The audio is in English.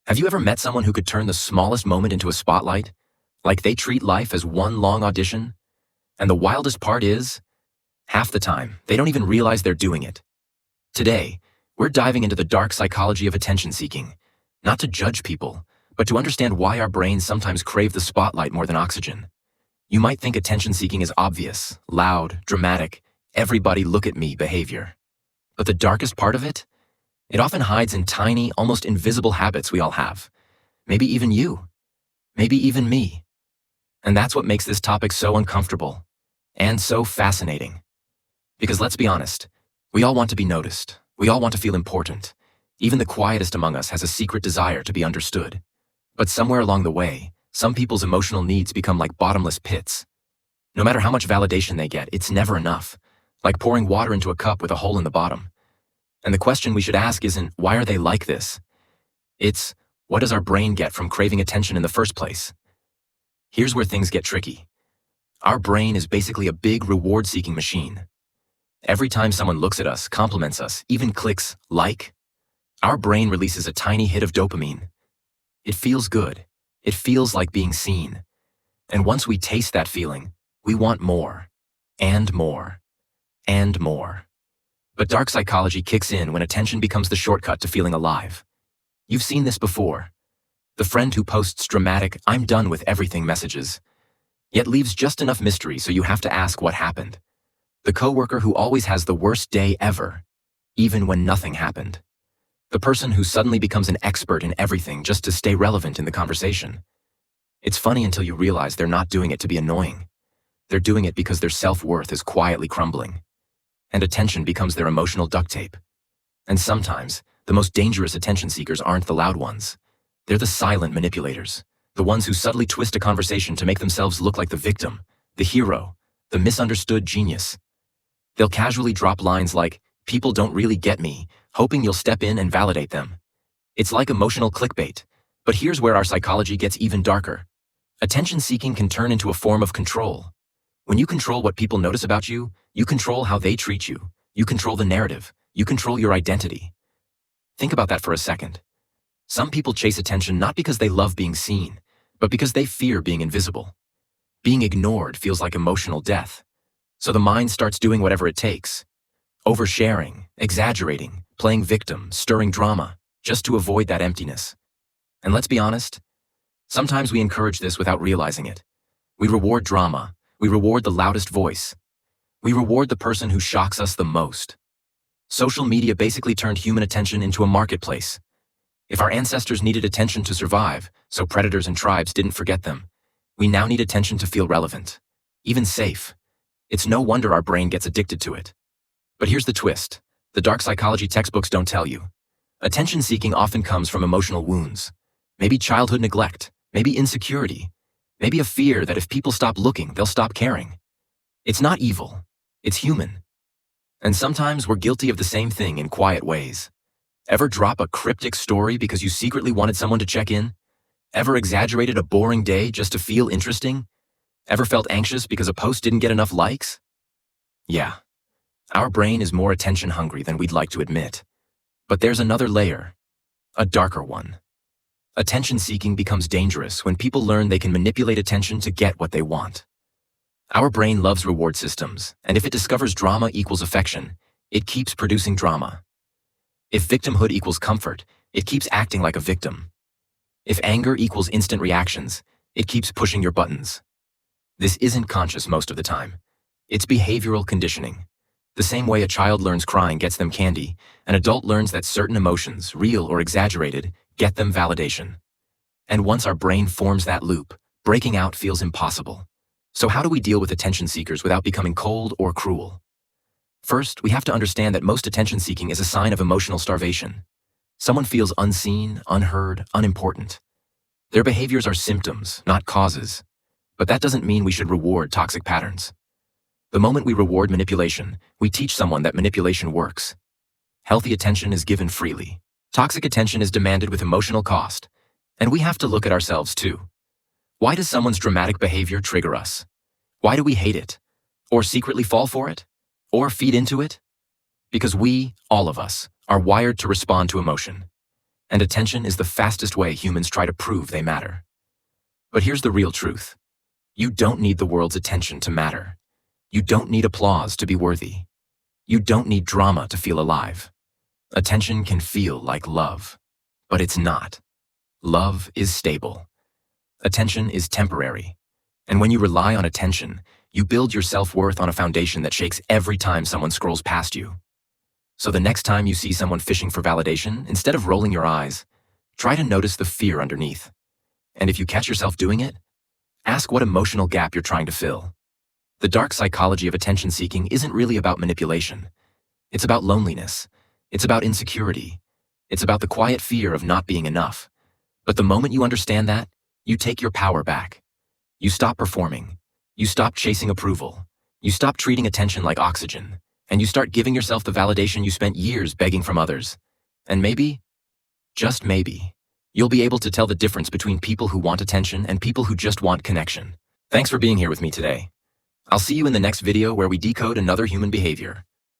Have you ever met someone who could turn the smallest moment into a spotlight? Like they treat life as one long audition? And the wildest part is, half the time, they don't even realize they're doing it. Today, we're diving into the dark psychology of attention-seeking, not to judge people, but to understand why our brains sometimes crave the spotlight more than oxygen. You might think attention-seeking is obvious, loud, dramatic, everybody look at me behavior. But the darkest part of it? It often hides in tiny, almost invisible habits we all have. Maybe even you. Maybe even me. And that's what makes this topic so uncomfortable and so fascinating. Because let's be honest, we all want to be noticed. We all want to feel important. Even the quietest among us has a secret desire to be understood. But somewhere along the way, some people's emotional needs become like bottomless pits. No matter how much validation they get, it's never enough. Like pouring water into a cup with a hole in the bottom. And the question we should ask isn't, why are they like this? It's, what does our brain get from craving attention in the first place? Here's where things get tricky. Our brain is basically a big reward-seeking machine. Every time someone looks at us, compliments us, even clicks like, our brain releases a tiny hit of dopamine. It feels good. It feels like being seen. And once we taste that feeling, we want more, and more, and more. But dark psychology kicks in when attention becomes the shortcut to feeling alive. You've seen this before. The friend who posts dramatic, "I'm done with everything" messages, yet leaves just enough mystery so you have to ask what happened. The coworker who always has the worst day ever, even when nothing happened. The person who suddenly becomes an expert in everything just to stay relevant in the conversation. It's funny until you realize they're not doing it to be annoying. They're doing it because their self-worth is quietly crumbling. And attention becomes their emotional duct tape. And sometimes, the most dangerous attention seekers aren't the loud ones. They're the silent manipulators, the ones who subtly twist a conversation to make themselves look like the victim, the hero, the misunderstood genius. They'll casually drop lines like, "People don't really get me," hoping you'll step in and validate them. It's like emotional clickbait. But here's where our psychology gets even darker. Attention-seeking can turn into a form of control. When you control what people notice about you, you control how they treat you. You control the narrative. You control your identity. Think about that for a second. Some people chase attention not because they love being seen, but because they fear being invisible. Being ignored feels like emotional death. So the mind starts doing whatever it takes. Oversharing, exaggerating, playing victim, stirring drama, just to avoid that emptiness. And let's be honest, sometimes we encourage this without realizing it. We reward drama. We reward the loudest voice. We reward the person who shocks us the most. Social media basically turned human attention into a marketplace. If our ancestors needed attention to survive, so predators and tribes didn't forget them, we now need attention to feel relevant, even safe. It's no wonder our brain gets addicted to it. But here's the twist. The dark psychology textbooks don't tell you. Attention-seeking often comes from emotional wounds. Maybe childhood neglect, maybe insecurity, maybe a fear that if people stop looking, they'll stop caring. It's not evil. It's human. And sometimes we're guilty of the same thing in quiet ways. Ever drop a cryptic story because you secretly wanted someone to check in? Ever exaggerated a boring day just to feel interesting? Ever felt anxious because a post didn't get enough likes? Yeah, our brain is more attention hungry than we'd like to admit. But there's another layer, a darker one. Attention-seeking becomes dangerous when people learn they can manipulate attention to get what they want. Our brain loves reward systems, and if it discovers drama equals affection, it keeps producing drama. If victimhood equals comfort, it keeps acting like a victim. If anger equals instant reactions, it keeps pushing your buttons. This isn't conscious most of the time. It's behavioral conditioning. The same way a child learns crying gets them candy, an adult learns that certain emotions, real or exaggerated, get them validation. And once our brain forms that loop, breaking out feels impossible. So how do we deal with attention seekers without becoming cold or cruel? First, we have to understand that most attention-seeking is a sign of emotional starvation. Someone feels unseen, unheard, unimportant. Their behaviors are symptoms, not causes. But that doesn't mean we should reward toxic patterns. The moment we reward manipulation, we teach someone that manipulation works. Healthy attention is given freely. Toxic attention is demanded with emotional cost. And we have to look at ourselves too. Why does someone's dramatic behavior trigger us? Why do we hate it? Or secretly fall for it? Or feed into it? Because we, all of us, are wired to respond to emotion. And attention is the fastest way humans try to prove they matter. But here's the real truth. You don't need the world's attention to matter. You don't need applause to be worthy. You don't need drama to feel alive. Attention can feel like love, but it's not. Love is stable. Attention is temporary. And when you rely on attention, you build your self-worth on a foundation that shakes every time someone scrolls past you. So the next time you see someone fishing for validation, instead of rolling your eyes, try to notice the fear underneath. And if you catch yourself doing it, ask what emotional gap you're trying to fill. The dark psychology of attention-seeking isn't really about manipulation. It's about loneliness. It's about insecurity. It's about the quiet fear of not being enough. But the moment you understand that, you take your power back. You stop performing. You stop chasing approval. You stop treating attention like oxygen. And you start giving yourself the validation you spent years begging from others. And maybe, just maybe, you'll be able to tell the difference between people who want attention and people who just want connection. Thanks for being here with me today. I'll see you in the next video where we decode another human behavior.